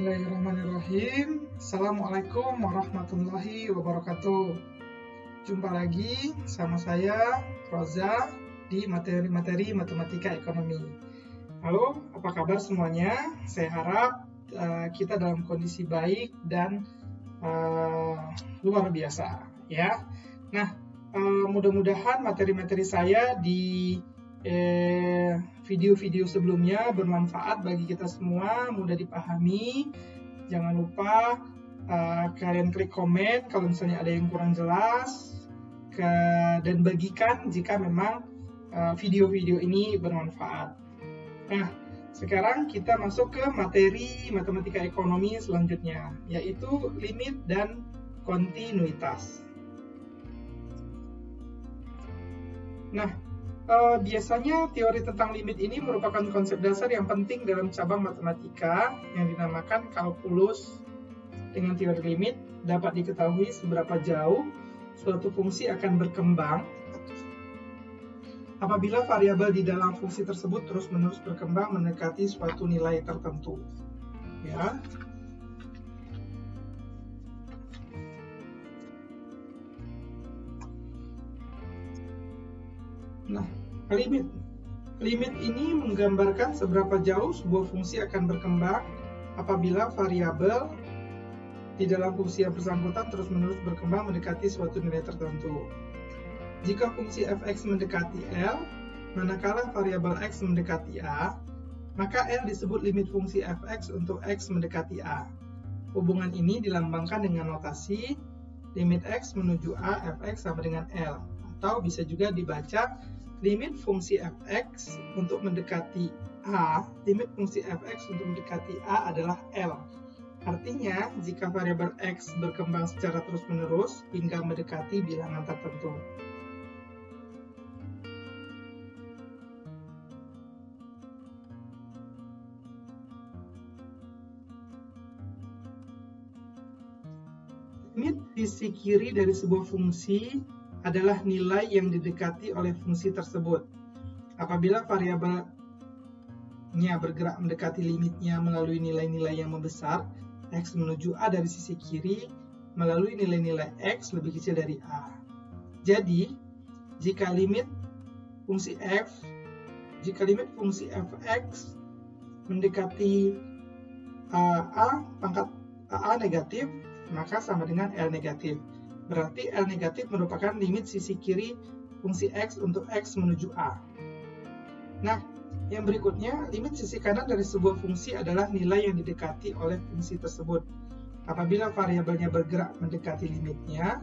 Bismillahirrahmanirrahim. Assalamualaikum warahmatullahi wabarakatuh. Jumpa lagi sama saya, Roza, di materi-materi matematika ekonomi. Halo, apa kabar semuanya? Saya harap kita dalam kondisi baik dan luar biasa, ya. Nah, mudah-mudahan materi-materi saya di video-video sebelumnya bermanfaat bagi kita semua, mudah dipahami. Jangan lupa kalian klik komen kalau misalnya ada yang kurang jelas, dan bagikan jika memang video-video ini bermanfaat. Nah, sekarang kita masuk ke materi matematika ekonomi selanjutnya, yaitu limit dan kontinuitas. Nah, biasanya teori tentang limit ini merupakan konsep dasar yang penting dalam cabang matematika yang dinamakan kalkulus. Dengan teori limit dapat diketahui seberapa jauh suatu fungsi akan berkembang apabila variabel di dalam fungsi tersebut terus-menerus berkembang mendekati suatu nilai tertentu. Ya. Nah, limit ini menggambarkan seberapa jauh sebuah fungsi akan berkembang apabila variabel di dalam fungsi yang bersangkutan terus-menerus berkembang mendekati suatu nilai tertentu. Jika fungsi f(x) mendekati L, manakala variabel x mendekati A, maka L disebut limit fungsi f(x) untuk x mendekati A. Hubungan ini dilambangkan dengan notasi limit x menuju A f(x) sama dengan L, atau bisa juga dibaca limit fungsi f(x) untuk mendekati A, limit fungsi f(x) untuk mendekati A adalah L. Artinya, jika variabel x berkembang secara terus-menerus hingga mendekati bilangan tertentu. Limit sisi kiri dari sebuah fungsi adalah nilai yang didekati oleh fungsi tersebut. Apabila variabelnya bergerak mendekati limitnya melalui nilai-nilai yang membesar, x menuju A dari sisi kiri melalui nilai-nilai x lebih kecil dari A. Jadi, jika limit fungsi f(x) mendekati A pangkat A negatif, maka sama dengan L negatif. Berarti L negatif merupakan limit sisi kiri fungsi x untuk x menuju A. Nah, yang berikutnya, limit sisi kanan dari sebuah fungsi adalah nilai yang didekati oleh fungsi tersebut. Apabila variabelnya bergerak mendekati limitnya,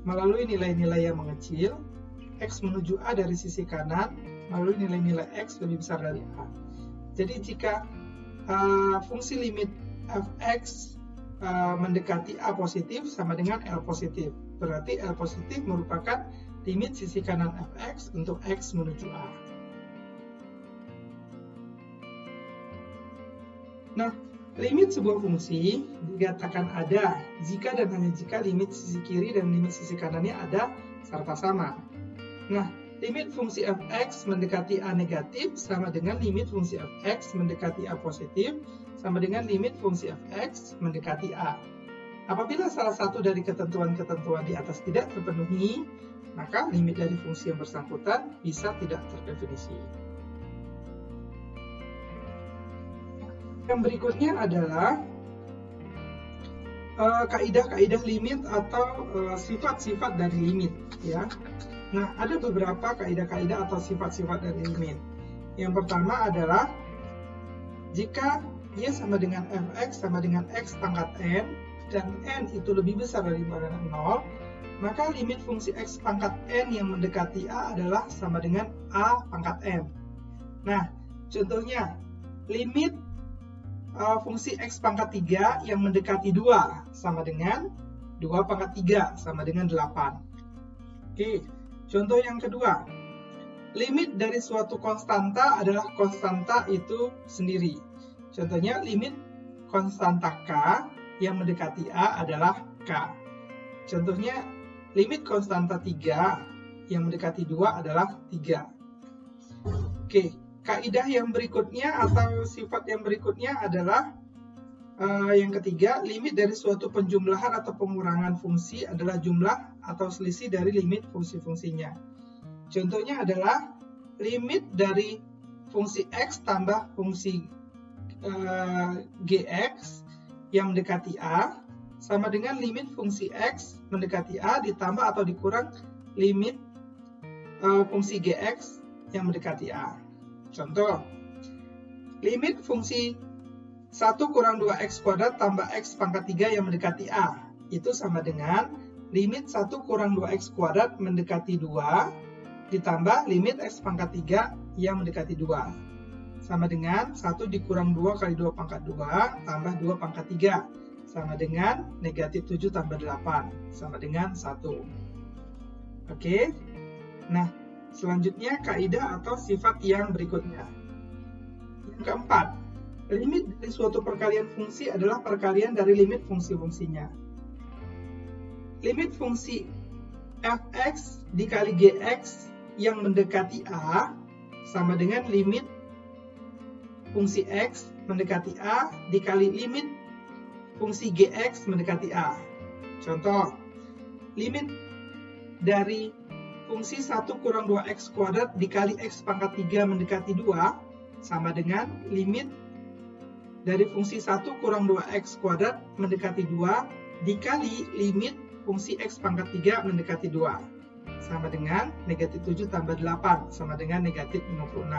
melalui nilai-nilai yang mengecil, x menuju A dari sisi kanan, melalui nilai-nilai x lebih besar dari A. Jadi jika fungsi limit f(x) mendekati A positif sama dengan L positif. Berarti L positif merupakan limit sisi kanan f(x) untuk x menuju A. Nah, limit sebuah fungsi dikatakan ada jika dan hanya jika limit sisi kiri dan limit sisi kanannya ada serta sama. Nah, limit fungsi f(x) mendekati A negatif sama dengan limit fungsi f(x) mendekati A positif sama dengan limit fungsi f(x) mendekati A. Apabila salah satu dari ketentuan-ketentuan di atas tidak terpenuhi, maka limit dari fungsi yang bersangkutan bisa tidak terdefinisi. Yang berikutnya adalah kaidah-kaidah limit atau sifat-sifat dari limit, ya. Nah, ada beberapa kaidah-kaidah atau sifat-sifat dari limit. Yang pertama adalah jika y sama dengan f(x) sama dengan x pangkat n, dan n itu lebih besar daripada 0, maka limit fungsi x pangkat n yang mendekati A adalah sama dengan A pangkat n. Nah, contohnya, limit fungsi x pangkat 3 yang mendekati 2 sama dengan 2 pangkat 3 sama dengan 8. Oke, contoh yang kedua, limit dari suatu konstanta adalah konstanta itu sendiri. Contohnya, limit konstanta K yang mendekati A adalah K. Contohnya, limit konstanta 3 yang mendekati 2 adalah 3. Oke, kaidah yang berikutnya atau sifat yang berikutnya adalah Yang ketiga, limit dari suatu penjumlahan atau pengurangan fungsi adalah jumlah atau selisih dari limit fungsi-fungsinya. Contohnya adalah limit dari fungsi X tambah fungsi Gx yang mendekati A sama dengan limit fungsi X mendekati A ditambah atau dikurang limit fungsi Gx yang mendekati A. Contoh, limit fungsi 1 kurang 2x kuadrat tambah x pangkat 3 yang mendekati A itu sama dengan limit 1 kurang 2x kuadrat mendekati 2 ditambah limit x pangkat 3 yang mendekati 2 sama dengan 1 dikurang 2 kali 2 pangkat 2 tambah 2 pangkat 3 sama dengan negatif 7 tambah 8 sama dengan 1. Oke. Nah, selanjutnya kaidah atau sifat yang berikutnya. Yang keempat, limit dari suatu perkalian fungsi adalah perkalian dari limit fungsi-fungsinya. Limit fungsi fx dikali gx yang mendekati A sama dengan limit fungsi x mendekati A dikali limit fungsi gx mendekati A. Contoh, limit dari fungsi 1 kurang 2x kuadrat dikali x pangkat 3 mendekati 2 sama dengan limit dari fungsi 1 kurang 2x kuadrat mendekati 2 dikali limit fungsi x pangkat 3 mendekati 2 sama dengan negatif 7 tambah 8 sama dengan negatif 56.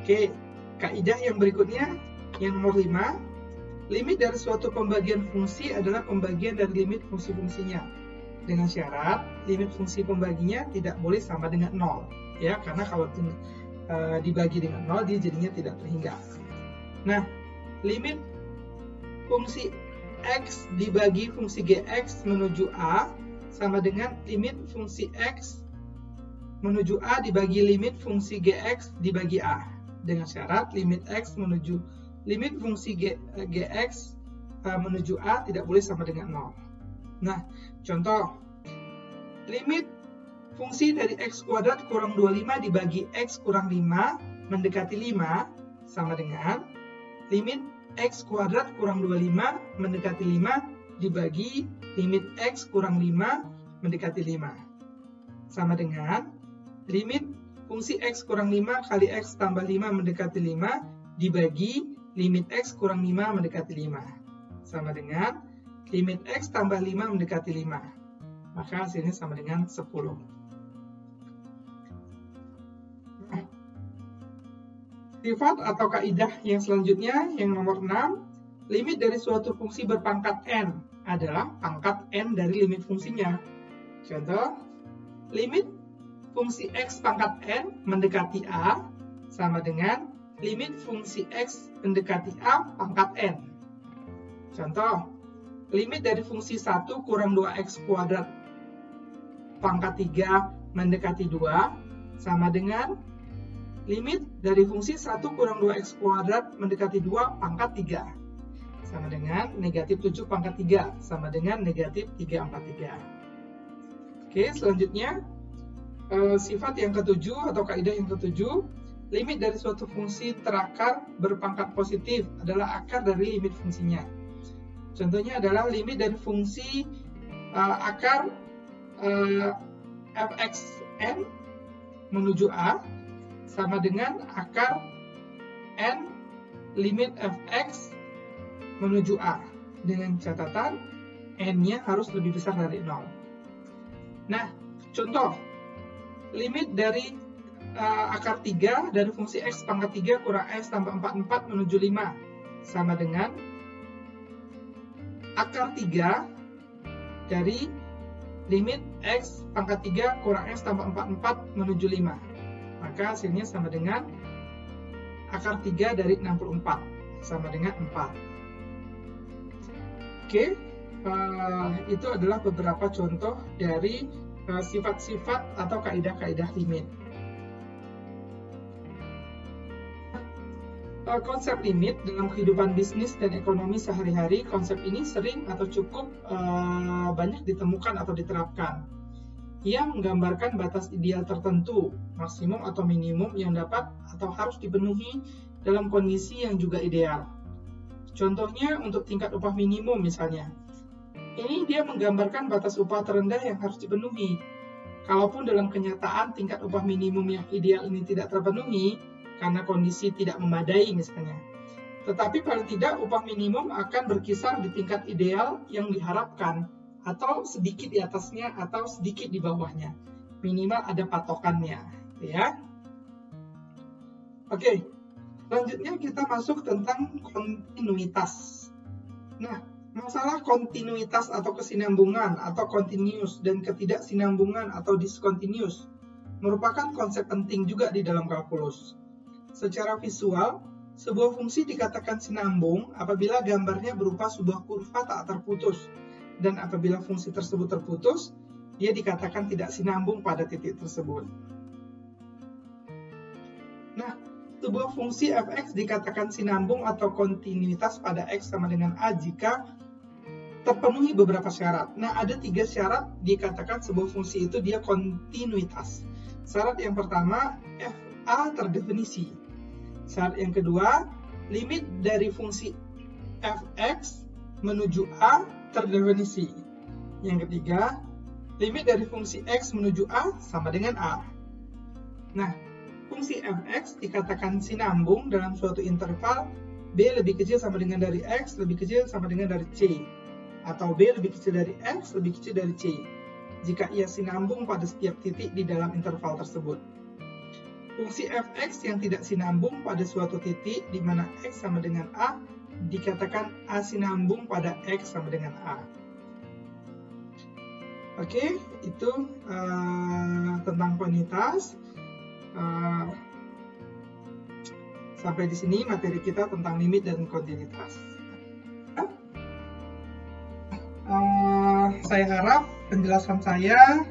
Oke, kaidah yang berikutnya yang nomor 5, limit dari suatu pembagian fungsi adalah pembagian dari limit fungsi-fungsinya dengan syarat limit fungsi pembaginya tidak boleh sama dengan 0 ya, karena kalau dibagi dengan 0 dia jadinya tidak terhingga. Nah, limit fungsi x dibagi fungsi gx menuju A sama dengan limit fungsi x menuju A dibagi limit fungsi gx dibagi A dengan syarat limit x menuju limit fungsi gx menuju A tidak boleh sama dengan 0. Nah, contoh, limit fungsi dari x kuadrat kurang 25 dibagi x kurang 5 mendekati 5 sama dengan limit x kuadrat kurang 25 mendekati 5 dibagi limit x kurang 5 mendekati 5 sama dengan limit fungsi x kurang 5 kali x tambah 5 mendekati 5 dibagi limit x kurang 5 mendekati 5 sama dengan limit x tambah 5 mendekati 5, maka hasilnya sama dengan 10. Sifat atau kaidah yang selanjutnya, yang nomor 6, limit dari suatu fungsi berpangkat n adalah pangkat n dari limit fungsinya. Contoh, limit fungsi x pangkat n mendekati A sama dengan limit fungsi x mendekati A pangkat n. Contoh, limit dari fungsi 1 kurang 2x kuadrat pangkat 3 mendekati 2 sama dengan limit dari fungsi 1 kurang 2x kuadrat mendekati 2 pangkat 3 sama dengan negatif 7 pangkat 3 sama dengan negatif 3/3. Oke, selanjutnya sifat yang ketujuh atau kaidah yang ketujuh, limit dari suatu fungsi terakar berpangkat positif adalah akar dari limit fungsinya. Contohnya adalah limit dari fungsi akar fxn menuju A sama dengan akar n limit fx menuju A dengan catatan n-nya harus lebih besar dari 0. Nah, contoh limit dari akar 3 dari fungsi x pangkat 3 kurang x tambah 44 menuju 5 sama dengan akar 3 dari limit x pangkat 3 kurang x tambah 44 menuju 5. Maka hasilnya sama dengan akar 3 dari 64 sama dengan 4. Oke, itu adalah beberapa contoh dari sifat-sifat atau kaidah-kaidah limit. Konsep limit dalam kehidupan bisnis dan ekonomi sehari-hari, konsep ini sering atau cukup banyak ditemukan atau diterapkan. Ia menggambarkan batas ideal tertentu, maksimum atau minimum yang dapat atau harus dipenuhi dalam kondisi yang juga ideal. Contohnya untuk tingkat upah minimum misalnya. Ini dia menggambarkan batas upah terendah yang harus dipenuhi. Kalaupun dalam kenyataan tingkat upah minimum yang ideal ini tidak terpenuhi karena kondisi tidak memadai misalnya. Tetapi paling tidak upah minimum akan berkisar di tingkat ideal yang diharapkan, atau sedikit di atasnya atau sedikit di bawahnya. Minimal ada patokannya, ya. Oke, selanjutnya kita masuk tentang kontinuitas. Nah, masalah kontinuitas atau kesinambungan atau continuous dan ketidaksinambungan atau discontinuous merupakan konsep penting juga di dalam kalkulus. Secara visual, sebuah fungsi dikatakan sinambung apabila gambarnya berupa sebuah kurva tak terputus, dan apabila fungsi tersebut terputus, dia dikatakan tidak sinambung pada titik tersebut. Nah, sebuah fungsi f(x) dikatakan sinambung atau kontinuitas pada x sama dengan a jika terpenuhi beberapa syarat. Nah, ada 3 syarat dikatakan sebuah fungsi itu dia kontinuitas. Syarat yang pertama, f(a) terdefinisi. Syarat yang kedua, limit dari fungsi f(x) menuju a terdefinisi. Yang ketiga, limit dari fungsi x menuju a sama dengan a. Nah, fungsi f(x) dikatakan sinambung dalam suatu interval b lebih kecil sama dengan dari x lebih kecil sama dengan dari c, atau b lebih kecil dari x lebih kecil dari c, jika ia sinambung pada setiap titik di dalam interval tersebut. Fungsi f(x) yang tidak sinambung pada suatu titik di mana x sama dengan a dikatakan asinambung pada x sama dengan a. Oke, itu tentang kontinuitas. Sampai di sini materi kita tentang limit dan kontinuitas. Saya harap penjelasan saya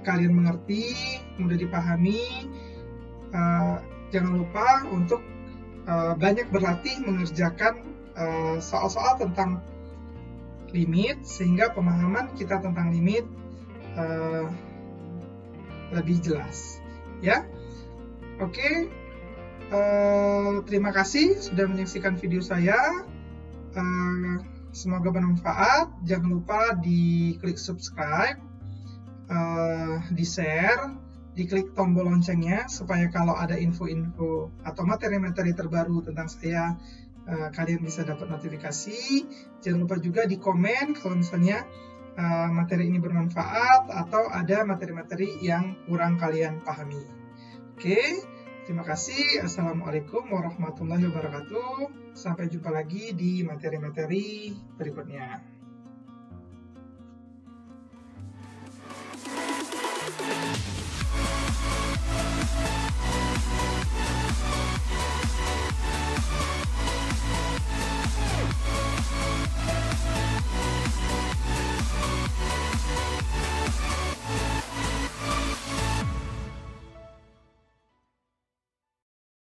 kalian mengerti, mudah dipahami. Jangan lupa untuk banyak berlatih mengerjakan soal-soal tentang limit, sehingga pemahaman kita tentang limit lebih jelas, ya. Oke, terima kasih sudah menyaksikan video saya. Semoga bermanfaat. Jangan lupa diklik subscribe, di-share, diklik tombol loncengnya supaya kalau ada info-info atau materi-materi terbaru tentang saya, kalian bisa dapat notifikasi. Jangan lupa juga di komen kalau misalnya materi ini bermanfaat atau ada materi-materi yang kurang kalian pahami. Oke, terima kasih. Assalamualaikum warahmatullahi wabarakatuh. Sampai jumpa lagi di materi-materi berikutnya.